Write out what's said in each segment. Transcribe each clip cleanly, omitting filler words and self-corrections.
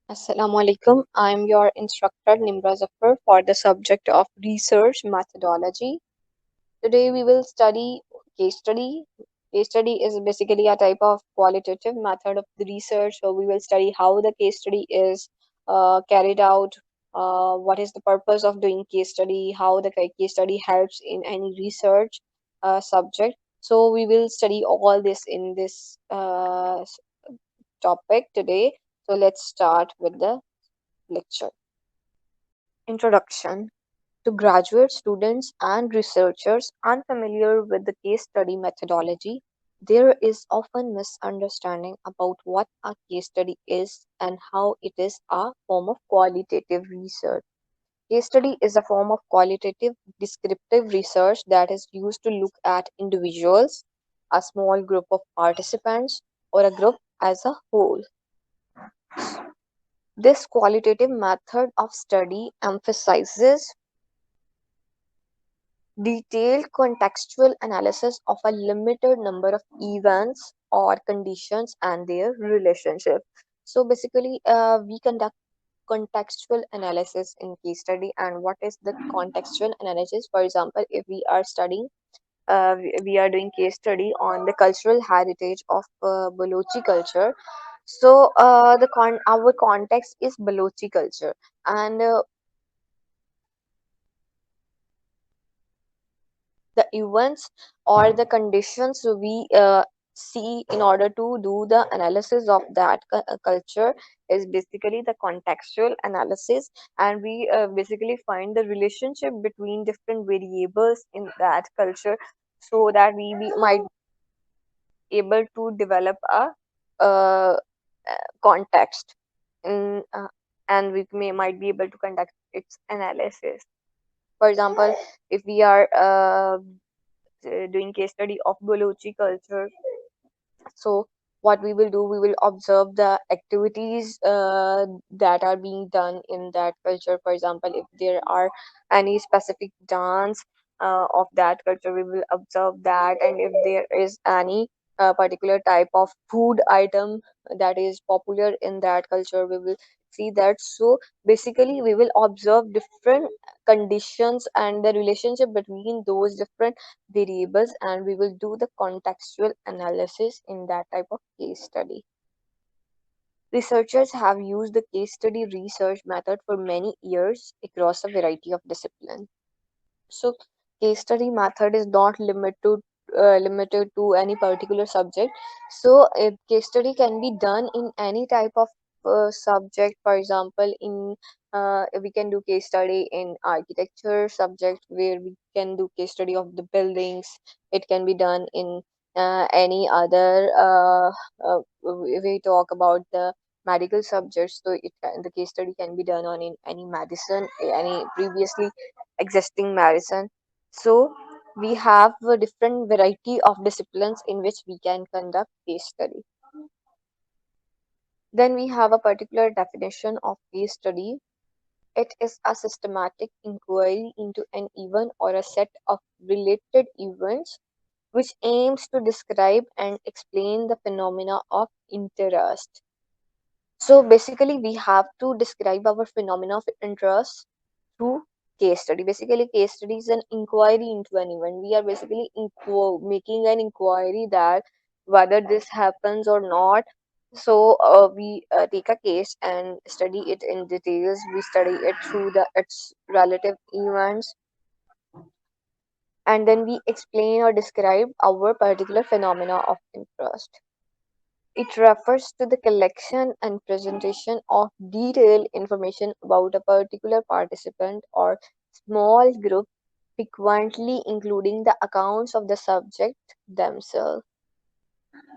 Assalamu alaikum. I'm your instructor Nimra Zafar for the subject of research methodology. Today we will study case study. Case study is basically a type of qualitative method of the research. So we will study how the case study is carried out, what is the purpose of doing case study, how the case study helps in any research subject. So we will study all this in this topic today. So let's start with the lecture. Introduction. To graduate students and researchers unfamiliar with the case study methodology, there is often misunderstanding about what a case study is and how it is a form of qualitative research. Case study is a form of qualitative descriptive research that is used to look at individuals, a small group of participants, or a group as a whole. This qualitative method of study emphasizes detailed contextual analysis of a limited number of events or conditions and their relationship. So basically, we conduct contextual analysis in case study. And what is the contextual analysis? For example, if we are studying, we are doing case study on the cultural heritage of Balochi culture. So our context is Balochi culture, and the events or the conditions we see in order to do the analysis of that culture is basically the contextual analysis, and we basically find the relationship between different variables in that culture so that we might be able to develop a context in, and we might be able to conduct its analysis. For example, if we are doing case study of Balochi culture. So what we will do, we will observe the activities that are being done in that culture. For example, if there are any specific dance of that culture, we will observe that. And if there is any particular type of food item that is popular in that culture, we will see that. So basically, we will observe different conditions and the relationship between those different variables, and we will do the contextual analysis in that type of case study. Researchers have used the case study research method for many years across a variety of disciplines. So, case study method is not limited to any particular subject. So, a case study can be done in any type of subject. For example, in we can do case study in architecture subject where we can do case study of the buildings. It can be done in any other. If we talk about the medical subjects, so the case study can be done on in any medicine, any previously existing medicine. So we have a different variety of disciplines in which we can conduct case study. Then we have a particular definition of case study. It is a systematic inquiry into an event or a set of related events which aims to describe and explain the phenomena of interest. So basically, we have to describe our phenomena of interest through case study. Basically, case study is an inquiry into an event. We are basically making an inquiry that whether this happens or not. So we take a case and study it in details. We study it through the its relative events, and then we explain or describe our particular phenomena of interest. It refers to the collection and presentation of detailed information about a particular participant or small group, frequently including the accounts of the subject themselves.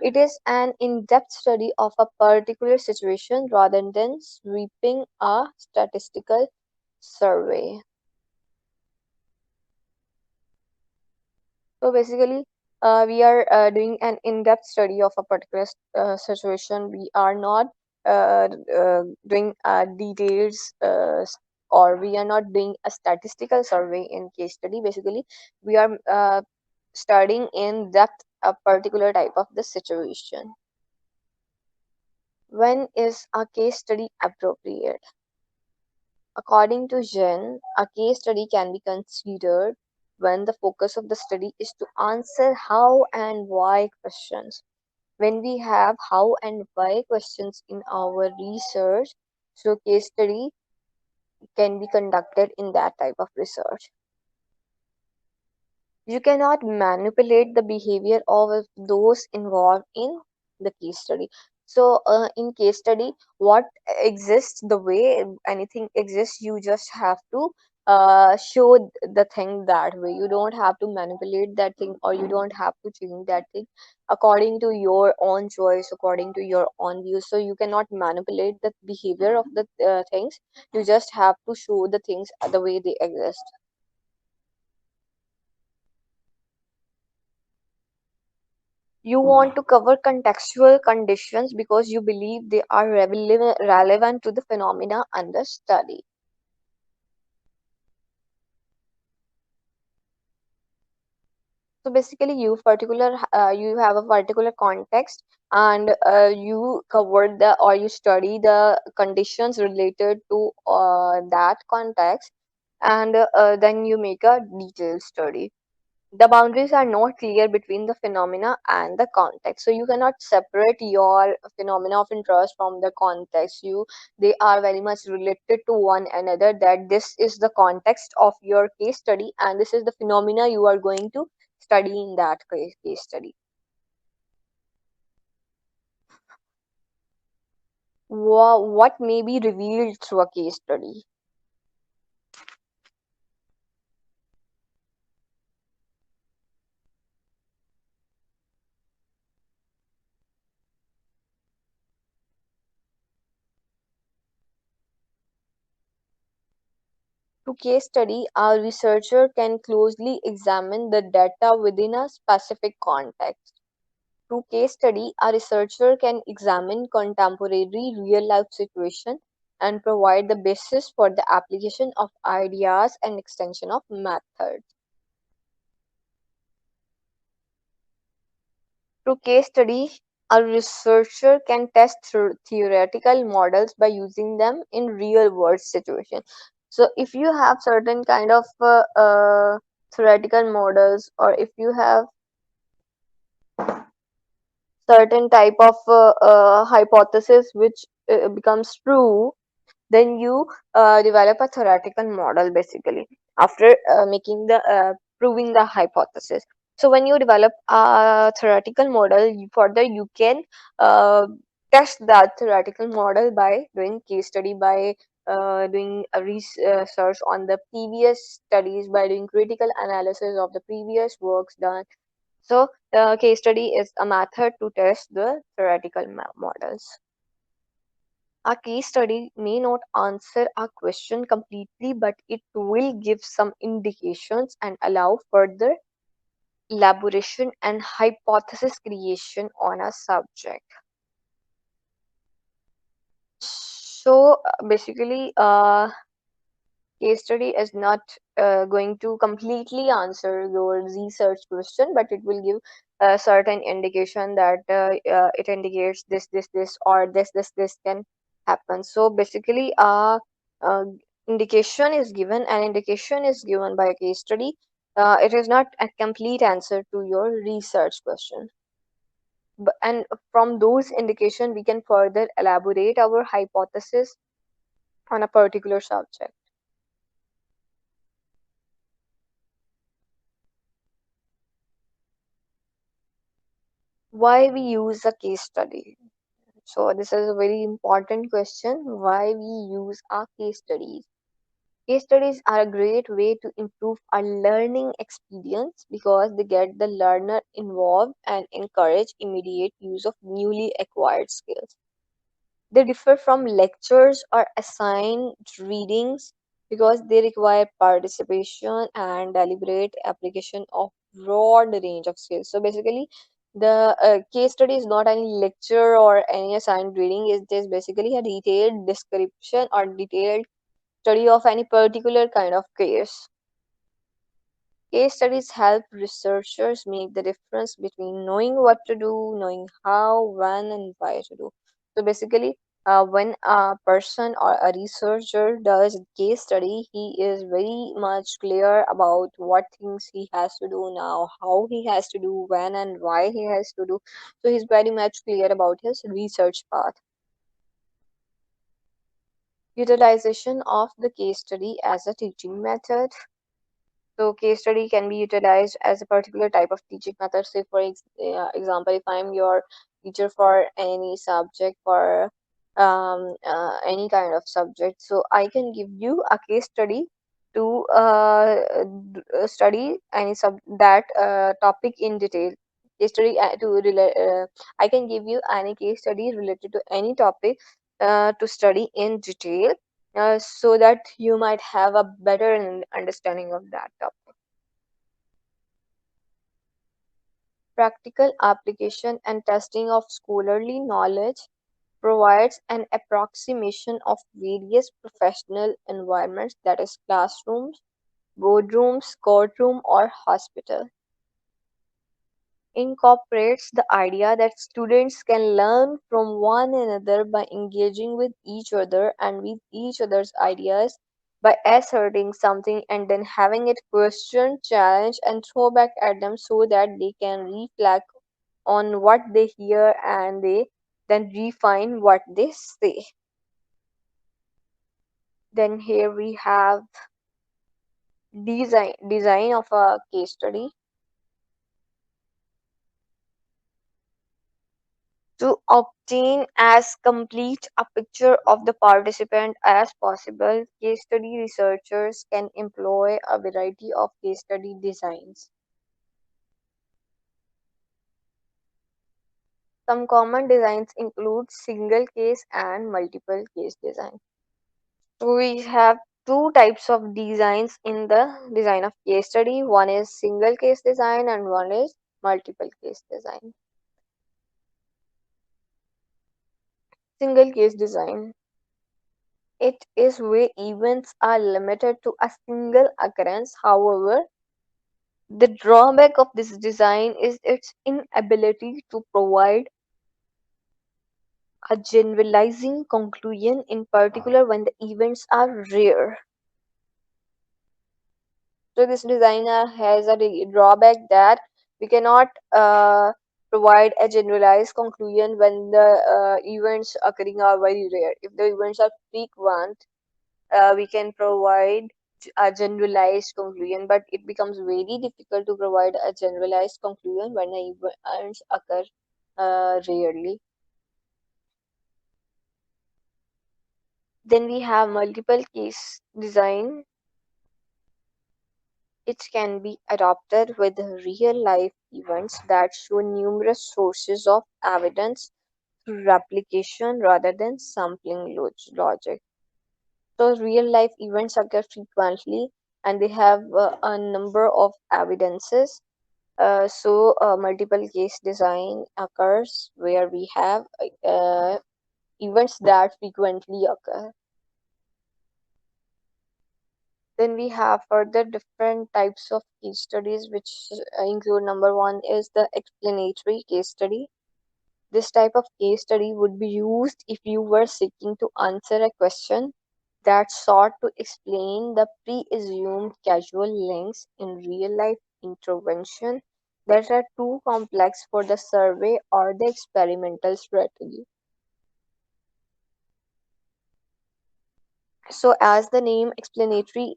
It is an in depth study of a particular situation rather than sweeping a statistical survey. So basically, we are doing an in-depth study of a particular situation. We are not doing details or we are not doing a statistical survey in case study. Basically, we are studying in depth a particular type of the situation. When is a case study appropriate? According to Jen, a case study can be considered when the focus of the study is to answer how and why questions. When we have how and why questions in our research, so case study can be conducted in that type of research. You cannot manipulate the behavior of those involved in the case study. So, in case study, what exists, the way anything exists, you just have to show the thing that way. You don't have to manipulate that thing, or you don't have to change that thing according to your own choice, according to your own views. So, you cannot manipulate the behavior of the things. You just have to show the things the way they exist. You want to cover contextual conditions because you believe they are relevant to the phenomena under study. So basically, you have a particular context, and you cover the or you study the conditions related to that context, and then you make a detailed study. The boundaries are not clear between the phenomena and the context, so you cannot separate your phenomena of interest from the context. They are very much related to one another, that this is the context of your case study and this is the phenomena you are going to study in that case study. What may be revealed through a case study? To case study, a researcher can closely examine the data within a specific context. Through case study, a researcher can examine contemporary real-life situations and provide the basis for the application of ideas and extension of methods. Through case study, a researcher can test theoretical models by using them in real-world situations. So, if you have certain kind of theoretical models, or if you have certain type of hypothesis which becomes true, then you develop a theoretical model basically after making the proving the hypothesis. So when you develop a theoretical model, further you can uh, test that theoretical model by doing case study, by doing a research on the previous studies, by doing critical analysis of the previous works done. So the case study is a method to test the theoretical models. A case study may not answer a question completely, but it will give some indications and allow further elaboration and hypothesis creation on a subject. So basically, case study is not going to completely answer your research question, but it will give a certain indication that it indicates this, or this can happen. So basically, uh, indication is given, an indication is given by a case study. It is not a complete answer to your research question. And from those indication, we can further elaborate our hypothesis on a particular subject. Why we use a case study? So this is a very important question. Why we use our case studies? Case studies are a great way to improve our learning experience because they get the learner involved and encourage immediate use of newly acquired skills. They differ from lectures or assigned readings because they require participation and deliberate application of broad range of skills. So basically, the case study is not any lecture or any assigned reading. It is basically a detailed description or detailed study of any particular kind of case. Case studies help researchers make the difference between knowing what to do, knowing how, when, and why to do. So basically, when a person or a researcher does a case study, he is very much clear about what things he has to do now, how he has to do, when and why he has to do. So he's very much clear about his research path. Utilization of the case study as a teaching method. So case study can be utilized as a particular type of teaching method. Say for example, if I'm your teacher for any subject, for any kind of subject, so I can give you a case study to study any sub that topic in detail. Case study to relate. I can give you any case study related to any topic to study in detail, so that you might have a better understanding of that topic. Practical application and testing of scholarly knowledge provides an approximation of various professional environments, that is, classrooms, boardrooms, courtroom, or hospital. Incorporates the idea that students can learn from one another by engaging with each other and with each other's ideas, by asserting something and then having it questioned, challenged, and throw back at them so that they can reflect on what they hear and they then refine what they say. Then here we have design of a case study. To obtain as complete a picture of the participant as possible, case study researchers can employ a variety of case study designs. Some common designs include single case and multiple case design. So we have two types of designs in the design of case study. One is single case design and one is multiple case design. Single case design. It is where events are limited to a single occurrence. However, the drawback of this design is its inability to provide a generalizing conclusion, in particular when the events are rare. So this designer has a drawback that we cannot provide a generalized conclusion when the events occurring are very rare. If the events are frequent, we can provide a generalized conclusion, but it becomes very difficult to provide a generalized conclusion when the events occur rarely. Then we have multiple case design. It can be adopted with real life events that show numerous sources of evidence through replication rather than sampling logic. So, real life events occur frequently and they have a number of evidences. Multiple case design occurs where we have events that frequently occur. Then we have further different types of case studies, which include number one is the explanatory case study. This type of case study would be used if you were seeking to answer a question that sought to explain the pre-assumed causal links in real life intervention that are too complex for the survey or the experimental strategy. So, as the name explanatory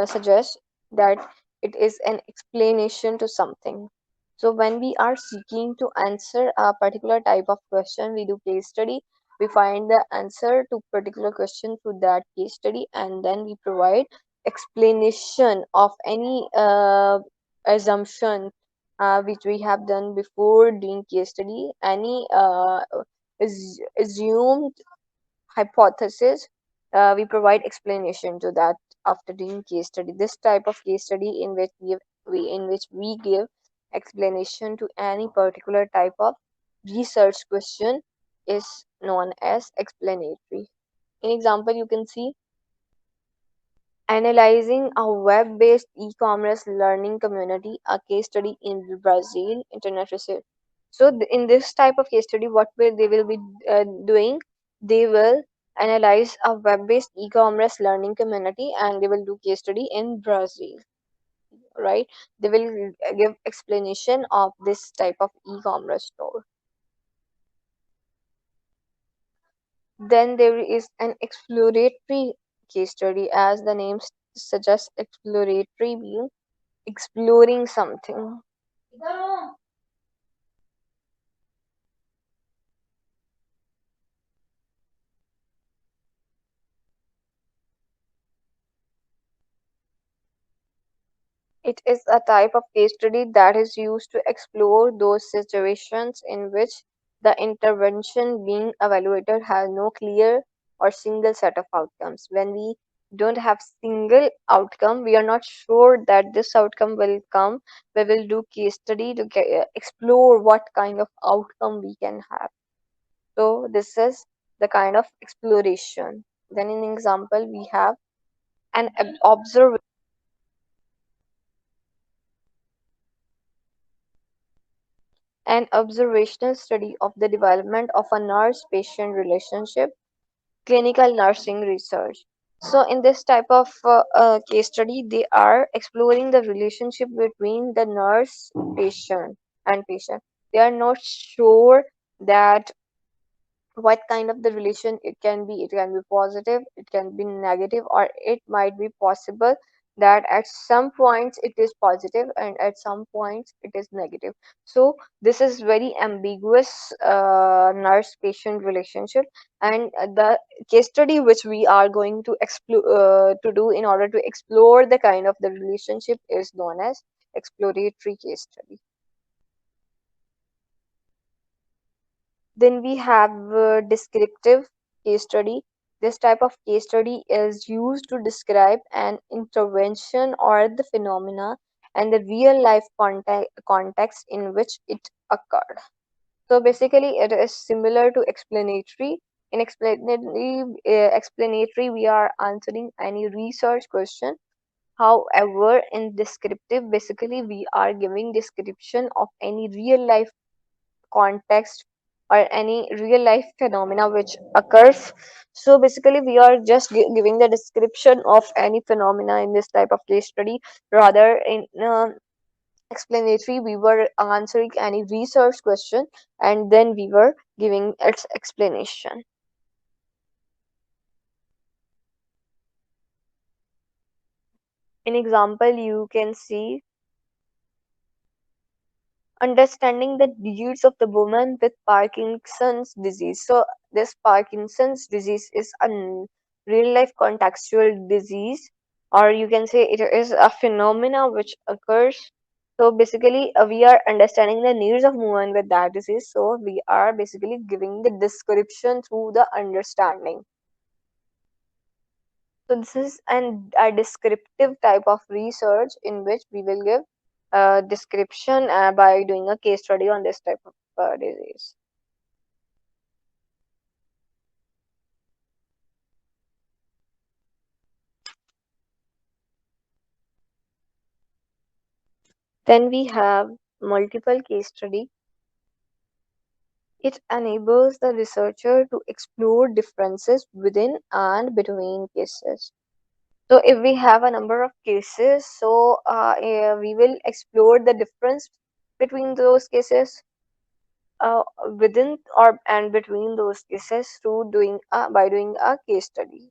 suggests, that it is an explanation to something. So, when we are seeking to answer a particular type of question, we do case study. We find the answer to particular question through that case study, and then we provide explanation of any assumption which we have done before doing case study. Any assumed hypothesis, we provide explanation to that after doing case study. This type of case study in which we give explanation to any particular type of research question is known as explanatory. In example, you can see analyzing a web-based e-commerce learning community, a case study in Brazil, internet research. So in this type of case study, what will they will be doing? They will analyze a web-based e-commerce learning community, and they will do case study in Brazil, right? They will give explanation of this type of e-commerce store. Then there is an exploratory case study, as the name suggests. Exploratory means exploring something. It is a type of case study that is used to explore those situations in which the intervention being evaluated has no clear or single set of outcomes. When we don't have single outcome, we are not sure that this outcome will come. We will do case study to explore what kind of outcome we can have. So this is the kind of exploration. Then in example, we have an observation. An observational study of the development of a nurse patient relationship, clinical nursing research. So, in this type of case study, they are exploring the relationship between the nurse patient and patient. They are not sure that what kind of the relation it can be. It can be positive, it can be negative, or it might be possible that at some points it is positive and at some points it is negative. So this is very ambiguous nurse patient relationship, and the case study which we are going to explore to do in order to explore the kind of the relationship is known as exploratory case study. Then we have descriptive case study. This type of case study is used to describe an intervention or the phenomena and the real life context in which it occurred. So basically, it is similar to explanatory. In explanatory, we are answering any research question. However, in descriptive, basically we are giving description of any real life context or any real life phenomena which occurs. So basically we are just giving the description of any phenomena in this type of case study. Rather in explanatory, we were answering any research question and then we were giving its explanation. In example, you can see understanding the needs of the woman with Parkinson's disease. So, this Parkinson's disease is a real life contextual disease, or you can say it is a phenomena which occurs. So, basically, we are understanding the needs of women with that disease. So, we are basically giving the description through the understanding. So this is a descriptive type of research in which we will give a description by doing a case study on this type of disease. Then we have multiple case study. It enables the researcher to explore differences within and between cases. So if we have a number of cases, so we will explore the difference between those cases within or and between those cases through doing by doing a case study.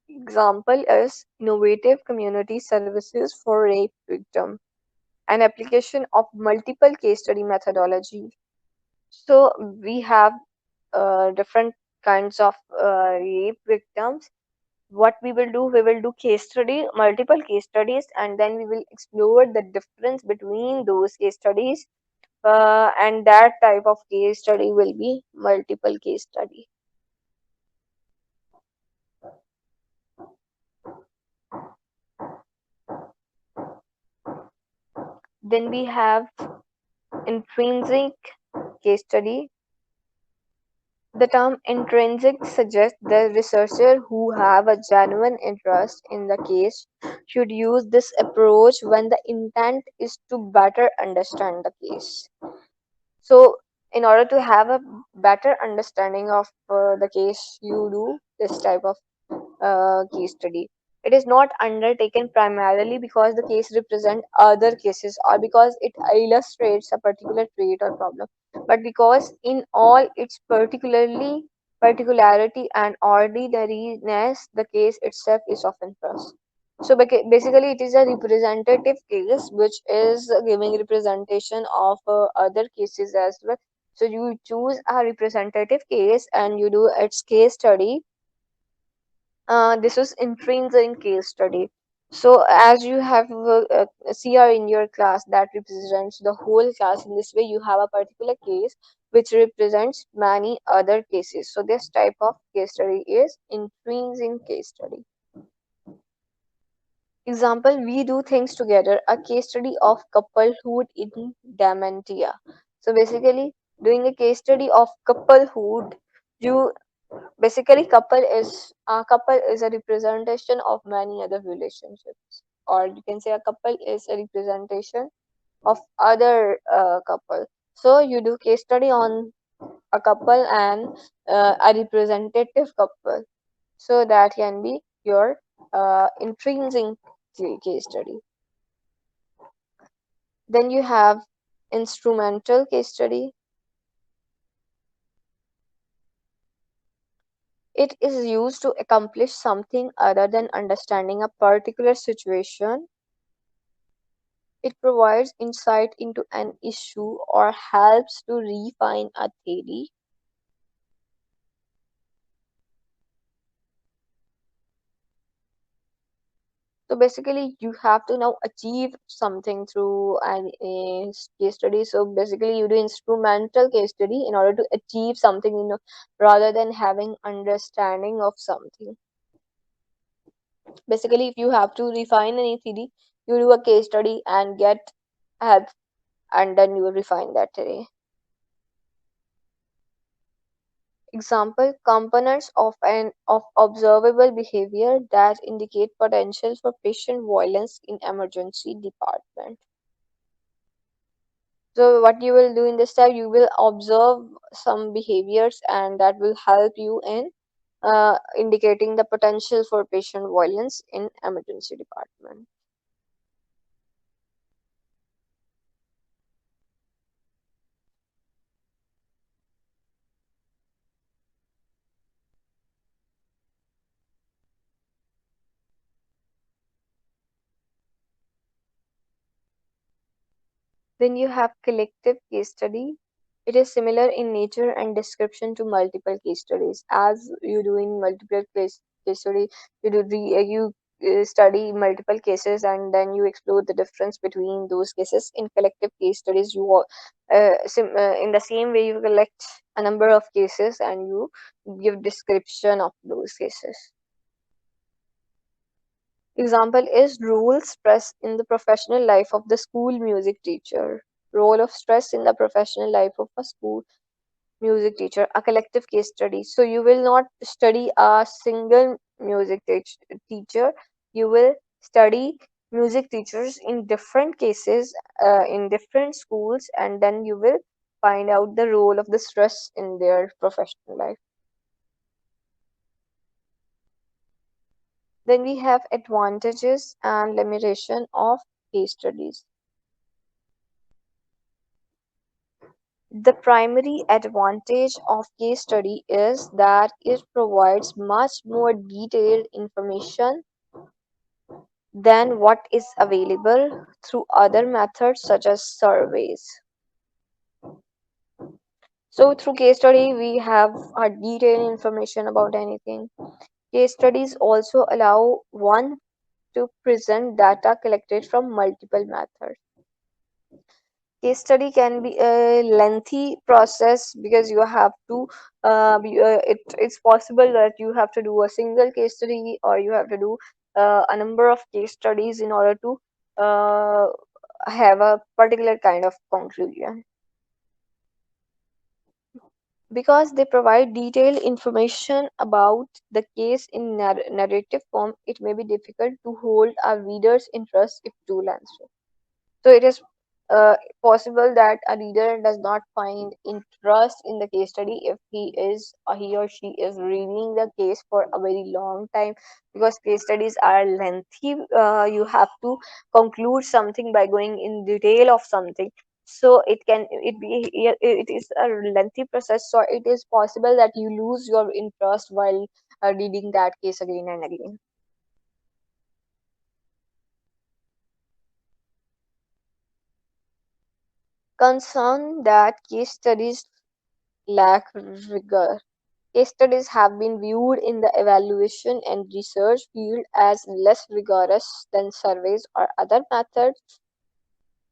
Example is innovative community services for rape victim, an application of multiple case study methodology. So we have different kinds of rape victims. What we will do case study, multiple case studies, and then we will explore the difference between those case studies, and that type of case study will be multiple case study. Then we have intrinsic case study. The term intrinsic suggests the researcher who have a genuine interest in the case should use this approach when the intent is to better understand the case. So, in order to have a better understanding of the case, you do this type of case study. It is not undertaken primarily because the case represent other cases or because it illustrates a particular trait or problem, but because in all its particularity and ordinariness, the case itself is often first. So basically, it is a representative case which is giving representation of other cases as well. So you choose a representative case and you do its case study. This was intrinsic case study. So as you have CR in your class that represents the whole class, in this way you have a particular case which represents many other cases. So this type of case study is intrinsic case study. Example, we do things together, a case study of couplehood in dementia. So basically, doing a case study of couplehood, you basically couple is a representation of many other relationships, or you can say a couple is a representation of other couple. So you do case study on a couple and a representative couple. So that can be your intrinsic case study. Then you have instrumental case study. It is used to accomplish something other than understanding a particular situation. It provides insight into an issue or helps to refine a theory. So basically, you have to now achieve something through a case study. So basically, you do instrumental case study in order to achieve something, rather than having understanding of something. Basically, if you have to refine any theory, you do a case study and get help, and then you refine that theory. Example, components of observable behavior that indicate potential for patient violence in emergency department. So what you will do in this time, you will observe some behaviors and that will help you in indicating the potential for patient violence in emergency department. Then you have collective case study. It is similar in nature and description to multiple case studies. As you do in multiple case study, you study multiple cases and then you explore the difference between those cases. In collective case studies, in the same way you collect a number of cases and you give description of those cases. Example is role stress in the professional life of the school music teacher. Role of stress in the professional life of a school music teacher, a collective case study. So you will not study a single teacher, you will study music teachers in different cases, in different schools, and then you will find out the role of the stress in their professional life. Then we have advantages and limitation of case studies. The primary advantage of case study is that it provides much more detailed information than what is available through other methods such as surveys. So through case study, we have a detailed information about anything. Case studies also allow one to present data collected from multiple methods. Case study can be a lengthy process because you have to it's possible that you have to do a single case study or you have to do a number of case studies in order to uh, have a particular kind of conclusion. Because they provide detailed information about the case in narrative form, it may be difficult to hold a reader's interest if too lengthy. So it is possible that a reader does not find interest in the case study if he or she is reading the case for a very long time, because case studies are lengthy. You have to conclude something by going in detail of something, so it is a lengthy process, so it is possible that you lose your interest while reading that case again and again. Concern that case studies lack rigor. Case studies have been viewed in the evaluation and research field as less rigorous than surveys or other methods.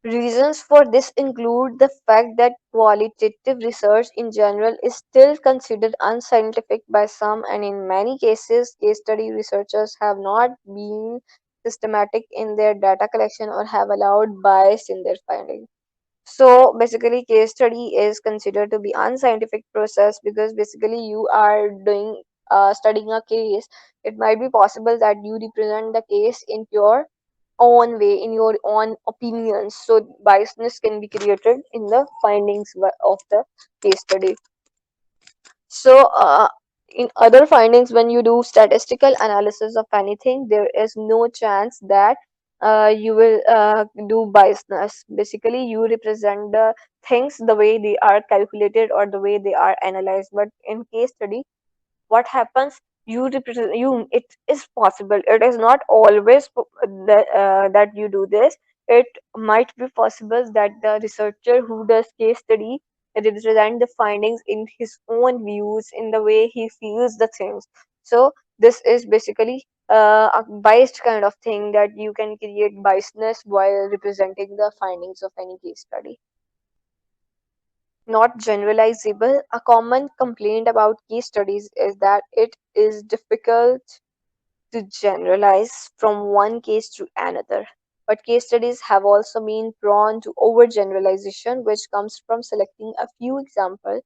Reasons for this include the fact that qualitative research in general is still considered unscientific by some, and in many cases, case study researchers have not been systematic in their data collection or have allowed bias in their findings. So basically, case study is considered to be unscientific process because basically you are doing studying a case. It might be possible that you represent the case in your own way, in your own opinions. So biasness can be created in the findings of the case study. So, in other findings, when you do statistical analysis of anything, there is no chance that you will do biasness. Basically, you represent the things the way they are calculated or the way they are analyzed. But in case study, what happens, you represent you, it is possible, it is not always that you do this. It might be possible that the researcher who does case study represent the findings in his own views, in the way he feels the things. So this is basically a biased kind of thing, that you can create biasness while representing the findings of any case study. Not generalizable. A common complaint about case studies is that it is difficult to generalize from one case to another. But case studies have also been prone to overgeneralization, which comes from selecting a few examples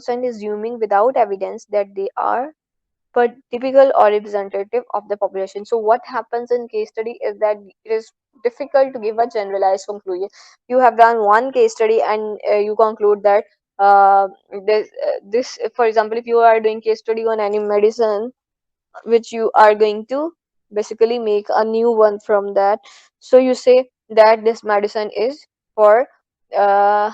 and assuming without evidence that they are but typical or representative of the population. So what happens in case study is that it is difficult to give a generalized conclusion. You have done one case study and you conclude that this, for example, if you are doing case study on any medicine, which you are going to basically make a new one from that. So you say that this medicine is for uh,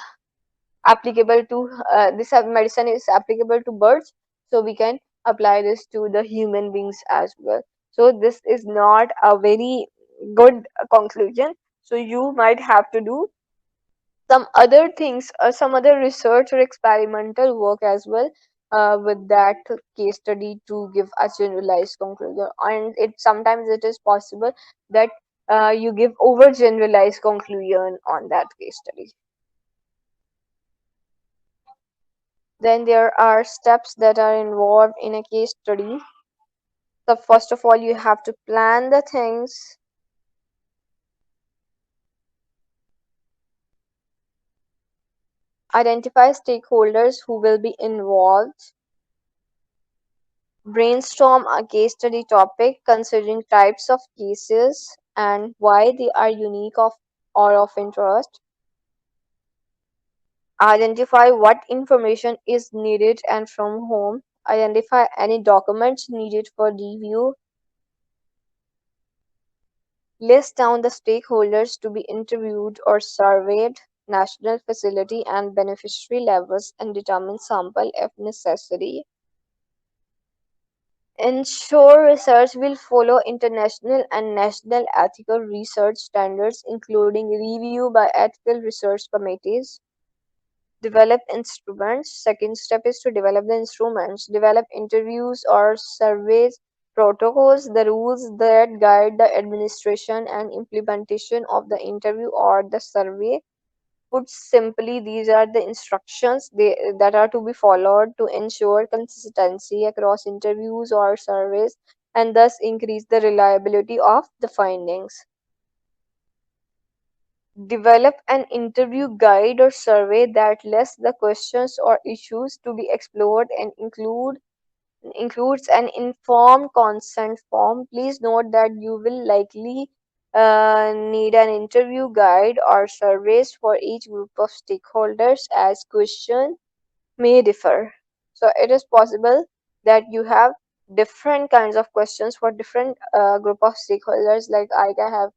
applicable to this medicine is applicable to birds, so we can apply this to the human beings as well. So this is not a very good conclusion, so you might have to do some other things, some other research or experimental work as well with that case study to give a generalized conclusion. And it sometimes it is possible that you give over generalized conclusion on that case study. Then there are steps that are involved in a case study. So first of all, you have to plan the things, identify stakeholders who will be involved, brainstorm a case study topic considering types of cases and why they are unique of or of interest, identify what information is needed and from whom, identify any documents needed for review, list down the stakeholders to be interviewed or surveyed, national facility and beneficiary levels, and determine sample if necessary. Ensure research will follow international and national ethical research standards, including review by ethical research committees. Develop instruments. Second step is to develop the instruments. Develop interviews or surveys protocols, the rules that guide the administration and implementation of the interview or the survey. Put simply, these are the instructions that are to be followed to ensure consistency across interviews or surveys and thus increase the reliability of the findings. Develop an interview guide or survey that lists the questions or issues to be explored and includes an informed consent form. Please note that you will likely need an interview guide or surveys for each group of stakeholders as question may differ. So it is possible that you have different kinds of questions for different group of stakeholders. Like I can have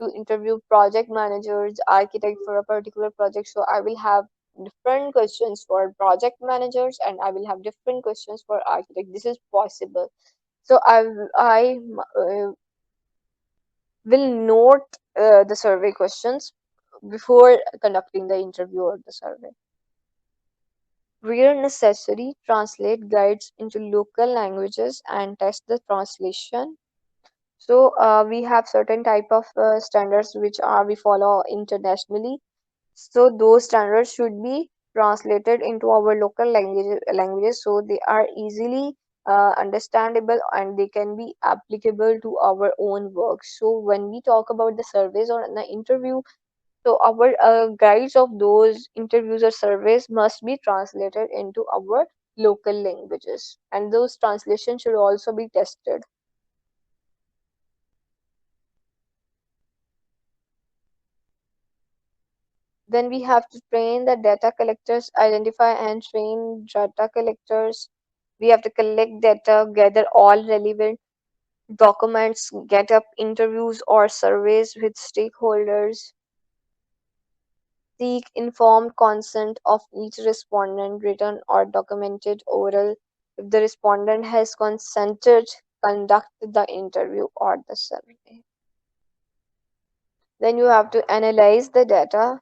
to interview project managers, architect for a particular project. So I will have different questions for project managers and I will have different questions for architect. This is possible. So will note the survey questions before conducting the interview or the survey. Where necessary, translate guides into local languages and test the translation. So we have certain type of standards which are we follow internationally. So those standards should be translated into our local languages so they are easily understandable and they can be applicable to our own work. So when we talk about the surveys or the interview, so our guides of those interviews or surveys must be translated into our local languages, and those translations should also be tested. Then we have to train the data collectors, identify and train data collectors. We have to collect data, gather all relevant documents, get up interviews or surveys with stakeholders, seek informed consent of each respondent, written or documented oral. If the respondent has consented, conduct the interview or the survey. Then you have to analyze the data,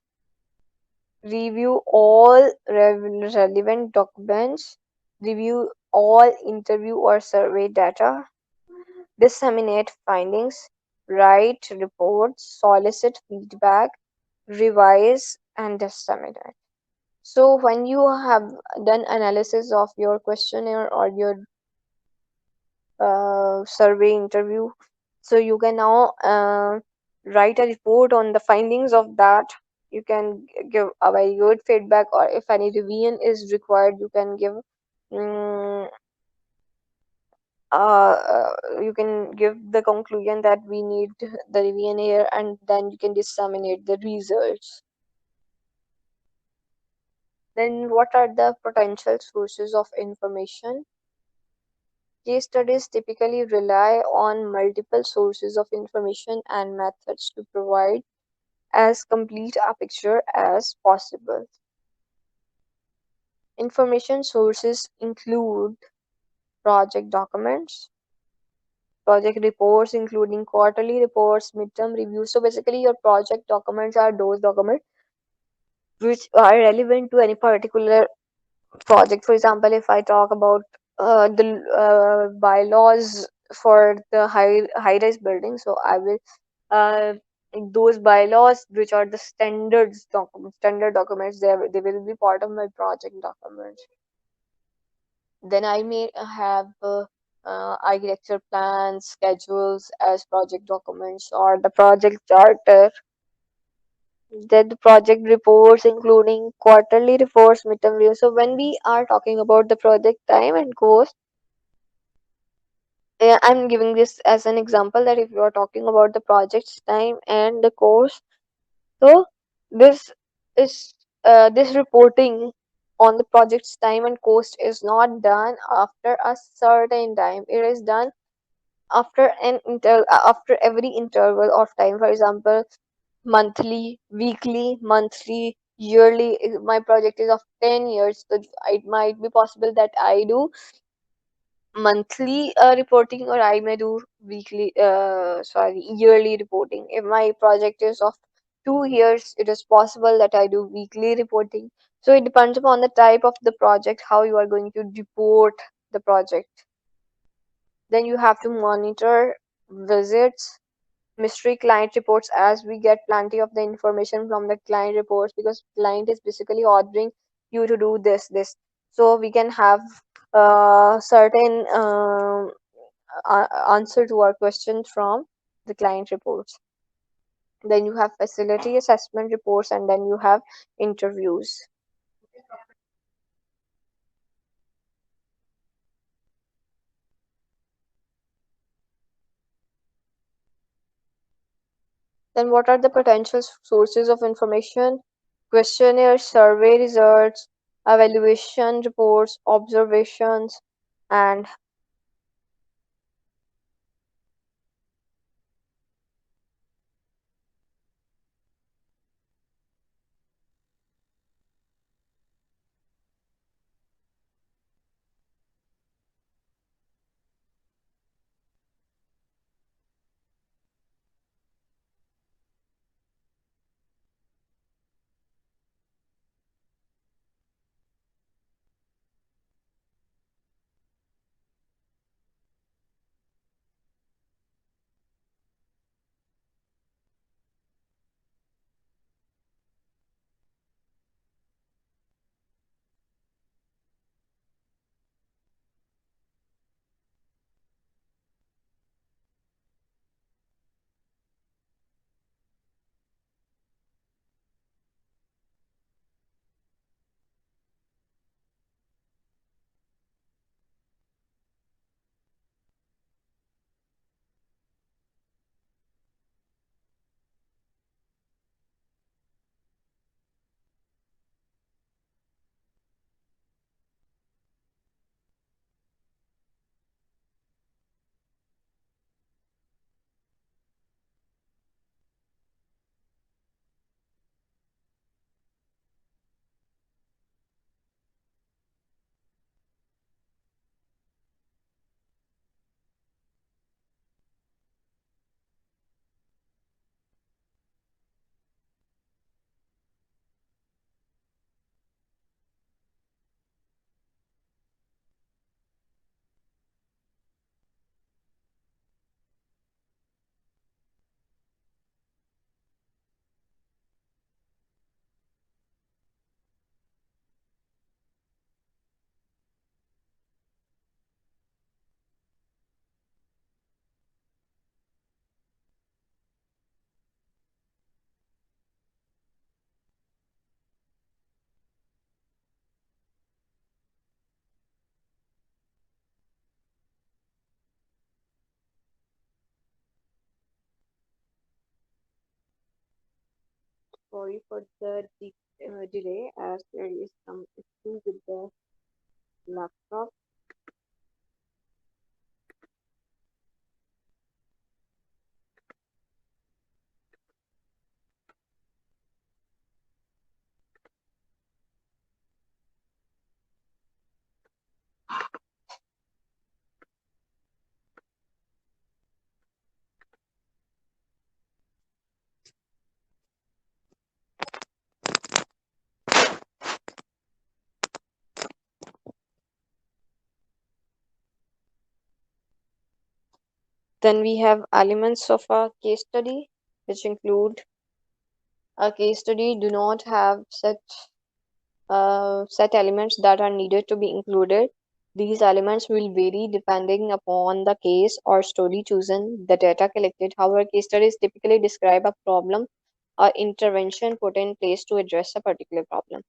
review all relevant documents, review all interview or survey data, disseminate findings, write reports, solicit feedback, revise, and disseminate. So when you have done analysis of your questionnaire or your survey interview, so you can now write a report on the findings of that. You can give a very good feedback, or if any revision is required, you can give mm, you can give the conclusion that we need the revision here, and then you can disseminate the results. Then what are the potential sources of information? Case studies typically rely on multiple sources of information and methods to provide as complete a picture as possible. Information sources include project documents, project reports, including quarterly reports, midterm reviews. So basically, your project documents are those documents which are relevant to any particular project. For example, if I talk about the bylaws for the high rise building, so I will uh, those bylaws which are the standard documents, they will be part of my project documents. Then I may have architecture plans, schedules as project documents, or the project charter. Then the project reports, including quarterly reports, midterm reviews. So when we are talking about the project time and cost, I'm giving this as an example that if you are talking about the project's time and the cost, so this is this reporting on the project's time and cost is not done after a certain time. It is done after every interval of time. For example, monthly, weekly, monthly, yearly. If my project is of 10 years, so it might be possible that I do monthly reporting, or I may do yearly reporting. If my project is of 2 years, it is possible that I do weekly reporting. So it depends upon the type of the project, how you are going to report the project. Then you have to monitor visits, mystery client reports, as we get plenty of the information from the client reports because client is basically ordering you to do this. So we can have certain answer to our question from the client reports. Then you have facility assessment reports, and then you have interviews. Then, what are the potential sources of information? Questionnaire, survey results, evaluation reports, observations, and sorry for the delay as there is some issue with the laptop. Then we have elements of a case study, which include a case study do not have set elements that are needed to be included. These elements will vary depending upon the case or story chosen, the data collected. However, case studies typically describe a problem or intervention put in place to address a particular problem.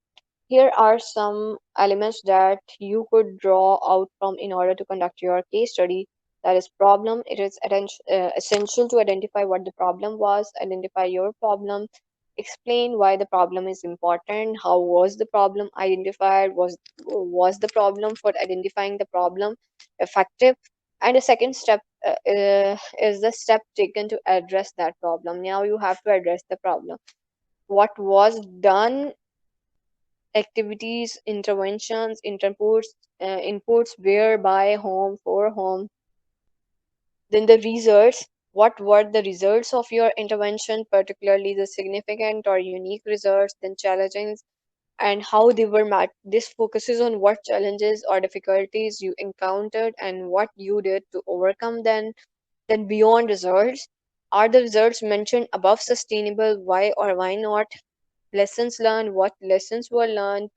Here are some elements that you could draw out from in order to conduct your case study. That is problem. It is essential to identify what the problem was, identify your problem, explain why the problem is important, how was the problem identified, was the problem for identifying the problem effective, and the second step is the step taken to address that problem. Now you have to address the problem. What was done, activities, interventions, inputs, where, by, whom, for whom. Then the results. What were the results of your intervention, particularly the significant or unique results? Then challenges and how they were met. This focuses on what challenges or difficulties you encountered and what you did to overcome them. Then beyond results. Are the results mentioned above sustainable? Why or why not? Lessons learned, what lessons were learned,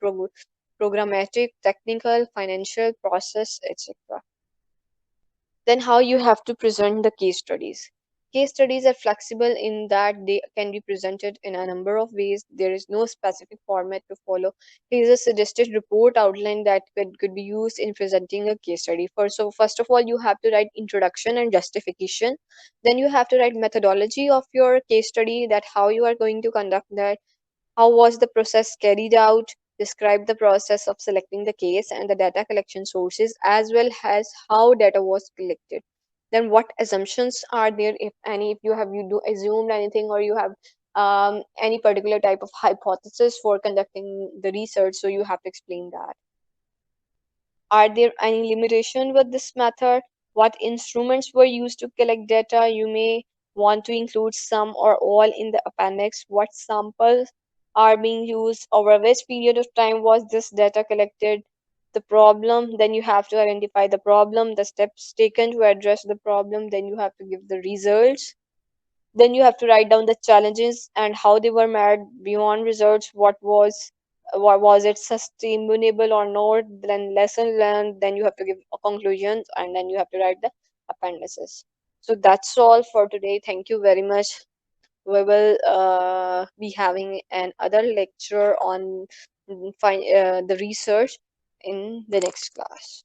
programmatic, technical, financial, process, etc. Then how you have to present the case studies. Case studies are flexible in that they can be presented in a number of ways. There is no specific format to follow. Here's a suggested report outline that could be used in presenting a case study. First of all, you have to write introduction and justification. Then you have to write methodology of your case study, that how you are going to conduct that, how was the process carried out, describe the process of selecting the case and the data collection sources, as well as how data was collected. Then what assumptions are there, if any, if you do assumed anything, or you have any particular type of hypothesis for conducting the research, so you have to explain that. Are there any limitation with this method? What instruments were used to collect data? You may want to include some or all in the appendix. What samples are being used? Over which period of time was this data collected? The problem, then you have to identify the problem, the steps taken to address the problem, then you have to give the results, then you have to write down the challenges and how they were met. Beyond results, what was it sustainable or not, then lesson learned, then you have to give a conclusion, and then you have to write the appendices. So that's all for today. Thank you very much. We will be having another lecture on the research in the next class.